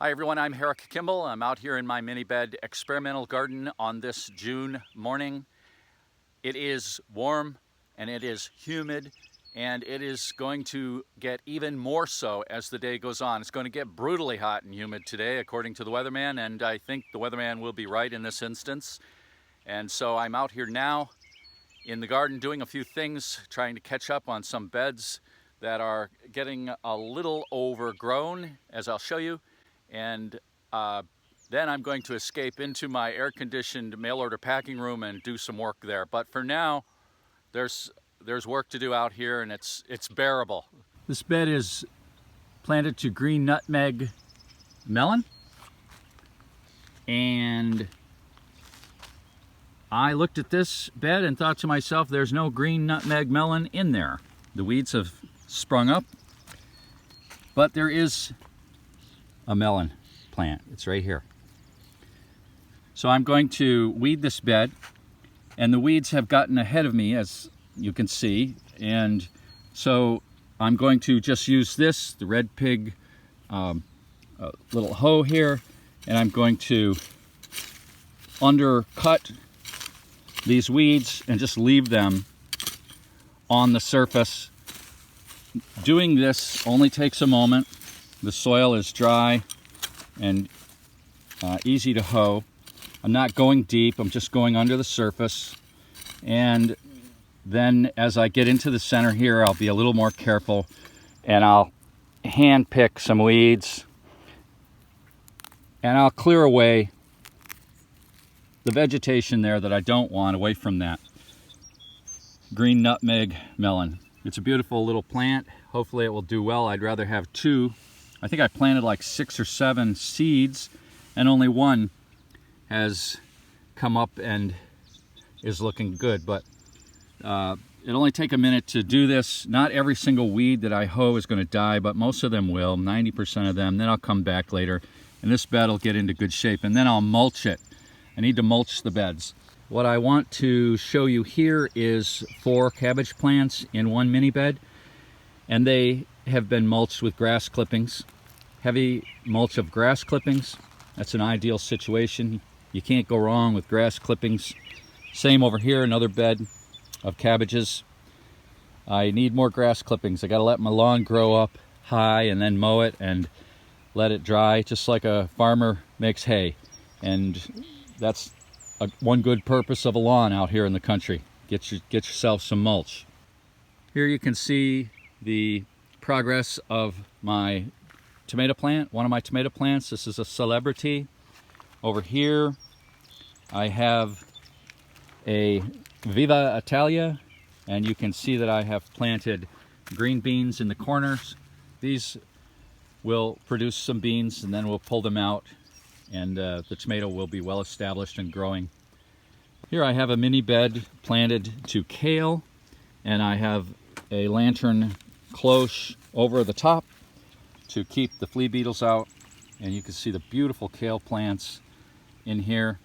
Hi everyone, I'm Herrick Kimball. I'm out here in my Minibed experimental garden on this June morning. It is warm and it is humid and it is going to get even more so as the day goes on. It's going to get brutally hot and humid today according to the weatherman, and I think the weatherman will be right in this instance. And so I'm out here now in the garden doing a few things, trying to catch up on some beds that are getting a little overgrown, as I'll show you. And then I'm going to escape into my air-conditioned mail-order packing room and do some work there. But for now, there's work to do out here, and it's bearable. This bed is planted to green nutmeg melon, and I looked at this bed and thought to myself, there's no green nutmeg melon in there. The weeds have sprung up, but there is a melon plant. It's right here. So I'm going to weed this bed, and the weeds have gotten ahead of me, as you can see, and so I'm going to just use this, the Red Pig little hoe here, and I'm going to undercut these weeds and just leave them on the surface. Doing this only takes a moment. The soil is dry and easy to hoe. I'm not going deep, I'm just going under the surface. And then as I get into the center here, I'll be a little more careful and I'll hand pick some weeds and I'll clear away the vegetation there that I don't want away from that green nutmeg melon. It's a beautiful little plant. Hopefully it will do well. I'd rather have two. I think I planted like 6 or 7 seeds and only one has come up and is looking good, but it'll only take a minute to do this. Not every single weed that I hoe is going to die, but most of them will, 90% of them. Then I'll come back later and this bed will get into good shape, and then I'll mulch it. I need to mulch the beds. What I want to show you here is 4 cabbage plants in one mini bed, and they have been mulched with grass clippings. Heavy mulch of grass clippings. That's an ideal situation. You can't go wrong with grass clippings. Same over here, another bed of cabbages. I need more grass clippings. I gotta let my lawn grow up high and then mow it and let it dry, just like a farmer makes hay. And that's one good purpose of a lawn out here in the country. Get yourself some mulch. Here you can see the progress of my tomato plant, one of my tomato plants. This is a celebrity. Over here I have a Viva Italia, and you can see that I have planted green beans in the corners. These will produce some beans and then we'll pull them out, and the tomato will be well established and growing. Here I have a mini bed planted to kale, and I have a lantern cloche over the top to keep the flea beetles out, and you can see the beautiful kale plants in here.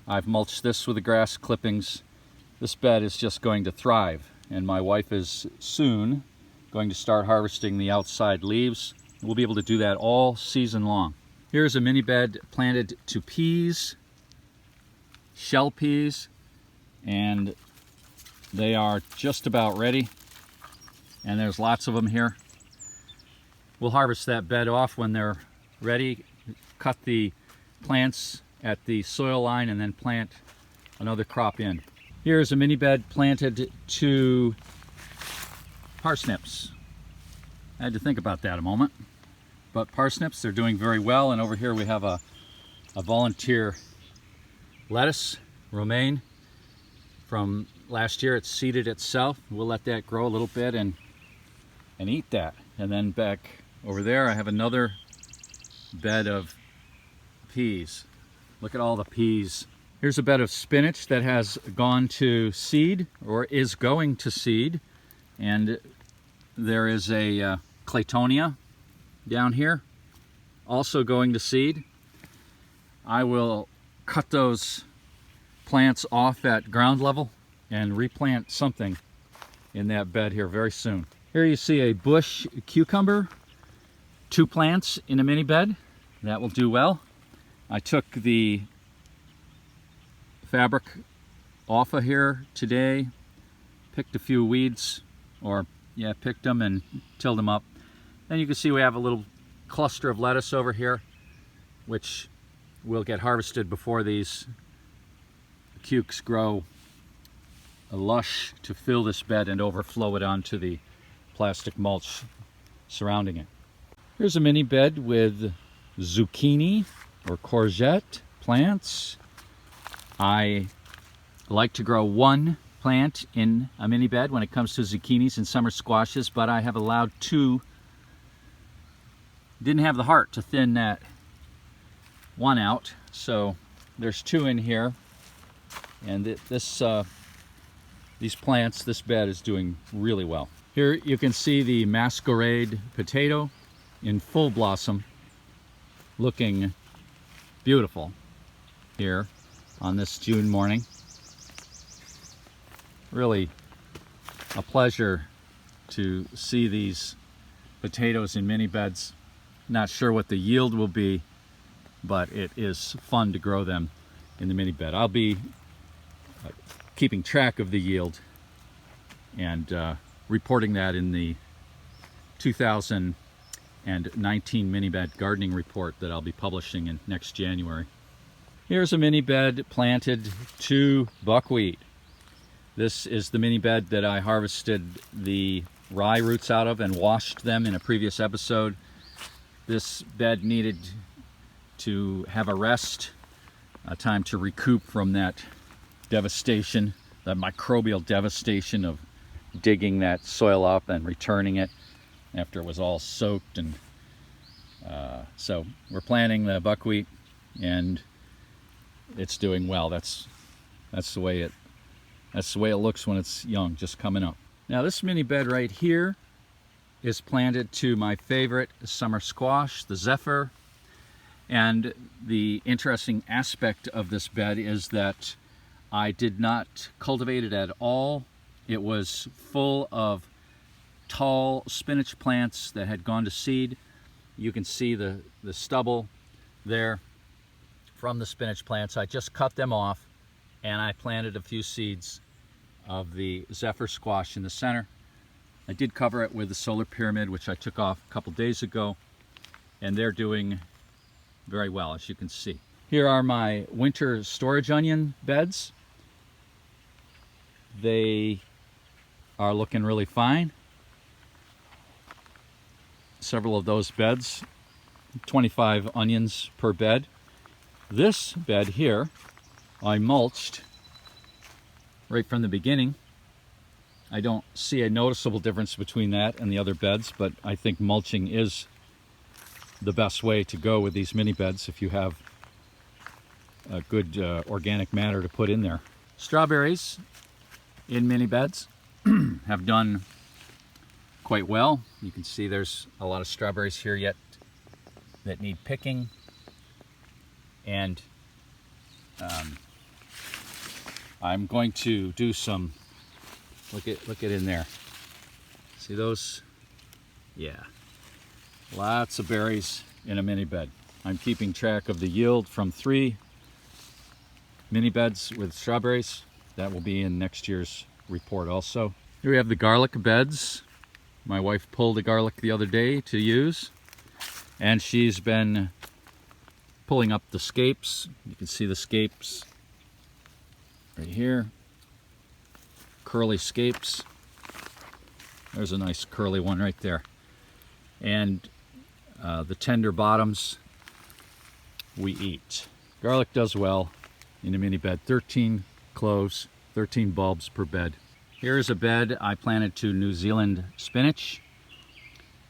I've mulched this with the grass clippings. This bed is just going to thrive, and my wife is soon going to start harvesting the outside leaves. We'll be able to do that all season long. Here's a mini bed planted to peas, shell peas, and they are just about ready, and there's lots of them here. We'll harvest that bed off when they're ready, cut the plants at the soil line, and then plant another crop in. Here's a mini bed planted to parsnips. I had to think about that a moment. But parsnips, they're doing very well. And over here we have a volunteer lettuce, romaine, from last year. It seeded itself. We'll let that grow a little bit and eat that. And then back over there I have another bed of peas. Look at all the peas. Here's a bed of spinach that has gone to seed, or is going to seed. And there is a Claytonia down here, also going to seed. I will cut those plants off at ground level and replant something in that bed here very soon. Here you see a bush cucumber, 2 plants in a mini bed. that will do well. I took the fabric off of here today, picked a few weeds, or yeah, picked them and tilled them up. And you can see we have a little cluster of lettuce over here, which will get harvested before these cukes grow lush to fill this bed and overflow it onto the plastic mulch surrounding it. Here's a mini bed with zucchini or courgette plants. I like to grow one plant in a mini bed when it comes to zucchinis and summer squashes, but I have allowed two. Didn't have the heart to thin that one out, so there's two in here, and these plants, this bed is doing really well. Here you can see the masquerade potato in full blossom, looking beautiful here on this June morning. Really a pleasure to see these potatoes in mini beds. Not sure what the yield will be, but it is fun to grow them in the mini bed. I'll be keeping track of the yield and reporting that in the 2019 Minibed Gardening Report that I'll be publishing in next January. Here's a mini bed planted to buckwheat. This is the mini bed that I harvested the rye roots out of and washed them in a previous episode. This bed needed to have a rest, a time to recoup from that devastation, the microbial devastation of digging that soil up and returning it after it was all soaked. And so we're planting the buckwheat, and it's doing well. That's the way it looks when it's young, just coming up. Now this mini bed right here is planted to my favorite summer squash, the Zephyr. And the interesting aspect of this bed is that I did not cultivate it at all. It was full of tall spinach plants that had gone to seed. You can see the stubble there from the spinach plants. I just cut them off and I planted a few seeds of the Zephyr squash in the center. I did cover it with the solar pyramid, which I took off a couple days ago, and they're doing very well, as you can see. Here are my winter storage onion beds. They are looking really fine. Several of those beds, 25 onions per bed. This bed here, I mulched right from the beginning. I don't see a noticeable difference between that and the other beds, but I think mulching is the best way to go with these mini beds if you have a good organic matter to put in there. Strawberries in mini beds have done quite well. You can see there's a lot of strawberries here yet that need picking, and I'm going to do some. Look at in there. See those? Yeah. Lots of berries in a mini bed. I'm keeping track of the yield from 3 mini beds with strawberries. That will be in next year's report also. Here we have the garlic beds. My wife pulled the garlic the other day to use, and she's been pulling up the scapes. You can see the scapes right here. Curly scapes. There's a nice curly one right there. And the tender bottoms we eat. Garlic does well in a mini bed. 13 cloves, 13 bulbs per bed. Here's a bed I planted to New Zealand spinach.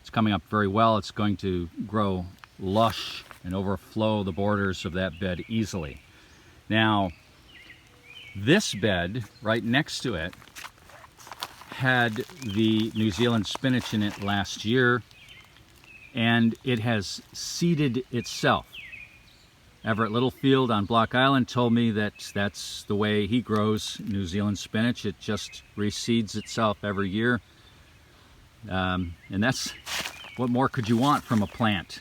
It's coming up very well. It's going to grow lush and overflow the borders of that bed easily. Now, this bed right next to it had the New Zealand spinach in it last year, and it has seeded itself. Everett Littlefield on Block Island told me that that's the way he grows New Zealand spinach. It just reseeds itself every year. And that's, what more could you want from a plant?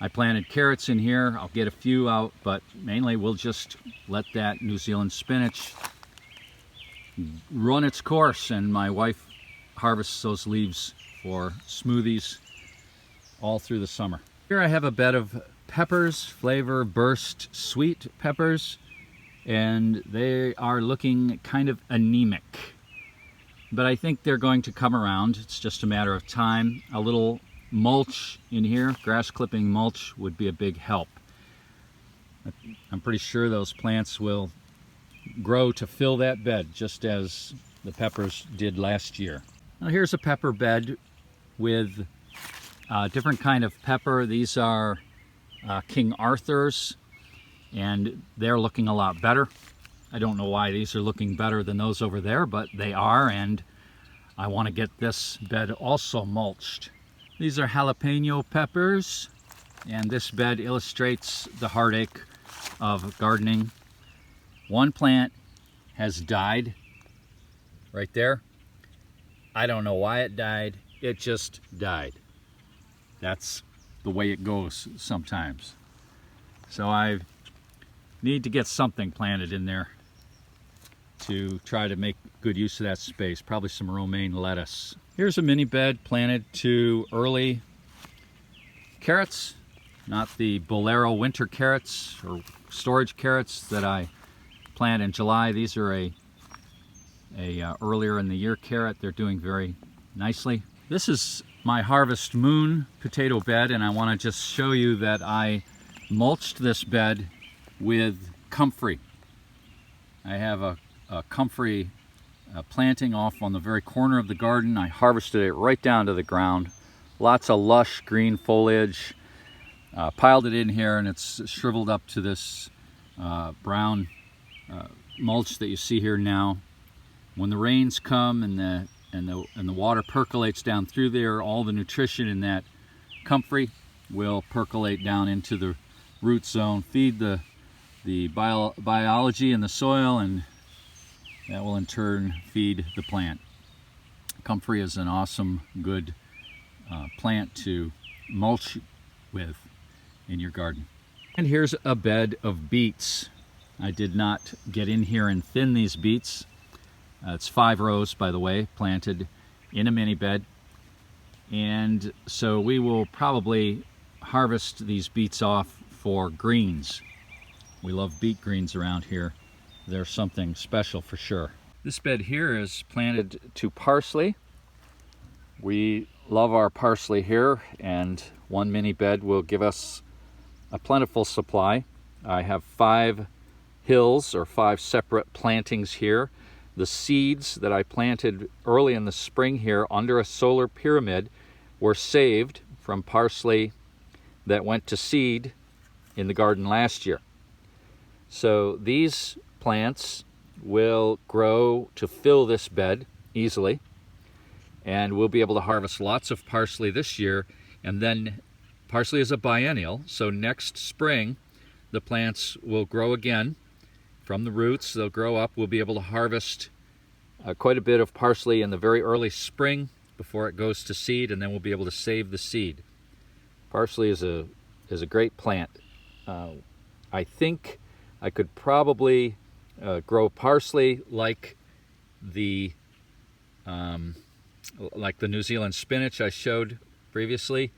I planted carrots in here. I'll get a few out, but mainly we'll just let that New Zealand spinach run its course, and my wife harvests those leaves for smoothies all through the summer. Here I have a bed of peppers, flavor burst sweet peppers, and they are looking kind of anemic. But I think they're going to come around. It's just a matter of time. A little mulch in here, grass clipping mulch, would be a big help. I'm pretty sure those plants will grow to fill that bed, just as the peppers did last year. Now here's a pepper bed with a different kind of pepper. These are King Arthur's, and they're looking a lot better. I don't know why these are looking better than those over there, but they are, and I want to get this bed also mulched. These are jalapeno peppers, and this bed illustrates the heartache of gardening. One plant has died right there. I don't know why it died. It just died. That's the way it goes sometimes. So I need to get something planted in there to try to make good use of that space. Probably some romaine lettuce. Here's a mini bed planted to early carrots, not the Bolero winter carrots or storage carrots that I plant in July. These are a earlier in the year carrot. They're doing very nicely. This is my Harvest Moon potato bed, and I want to just show you that I mulched this bed with comfrey. I have a comfrey planting off on the very corner of the garden. I harvested it right down to the ground. Lots of lush green foliage. Piled it in here, and it's shriveled up to this brown mulch that you see here now. When the rains come and the water percolates down through there, all the nutrition in that comfrey will percolate down into the root zone, feed the biology in the soil, and that will in turn feed the plant. Comfrey is an awesome, good plant to mulch with in your garden. And here's a bed of beets. I did not get in here and thin these beets. It's 5 rows, by the way, planted in a mini bed. And so we will probably harvest these beets off for greens. We love beet greens around here. They're something special for sure. This bed here is planted to parsley. We love our parsley here, and one mini bed will give us a plentiful supply. I have 5 hills, or 5 separate plantings here. The seeds that I planted early in the spring here under a solar pyramid were saved from parsley that went to seed in the garden last year. So these plants will grow to fill this bed easily, and we'll be able to harvest lots of parsley this year. And then parsley is a biennial, so next spring the plants will grow again from the roots. They'll grow up. We'll be able to harvest quite a bit of parsley in the very early spring before it goes to seed, and then we'll be able to save the seed. Parsley is a great plant. I think I could probably grow parsley like the New Zealand spinach I showed previously,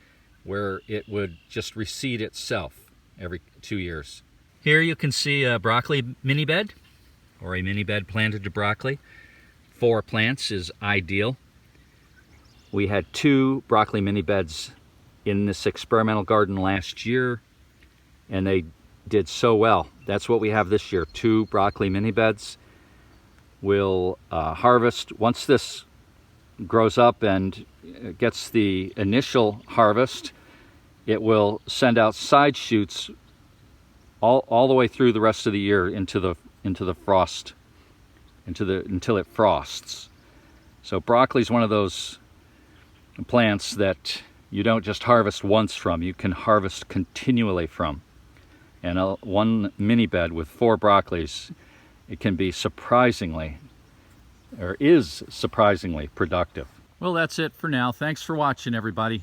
where it would just reseed itself every 2 years. Here you can see a broccoli mini bed, or a mini bed planted to broccoli. 4 plants is ideal. We had 2 broccoli mini beds in this experimental garden last year, and they did so well. That's what we have this year, 2 broccoli mini beds. We'll harvest once this grows up and gets the initial harvest. It will send out side shoots all the way through the rest of the year into the frost, until it frosts. So broccoli is one of those plants that you don't just harvest once from, you can harvest continually from. And one mini bed with 4 broccolis, it can be surprisingly, or is surprisingly productive. Well, that's it for now. Thanks for watching, everybody.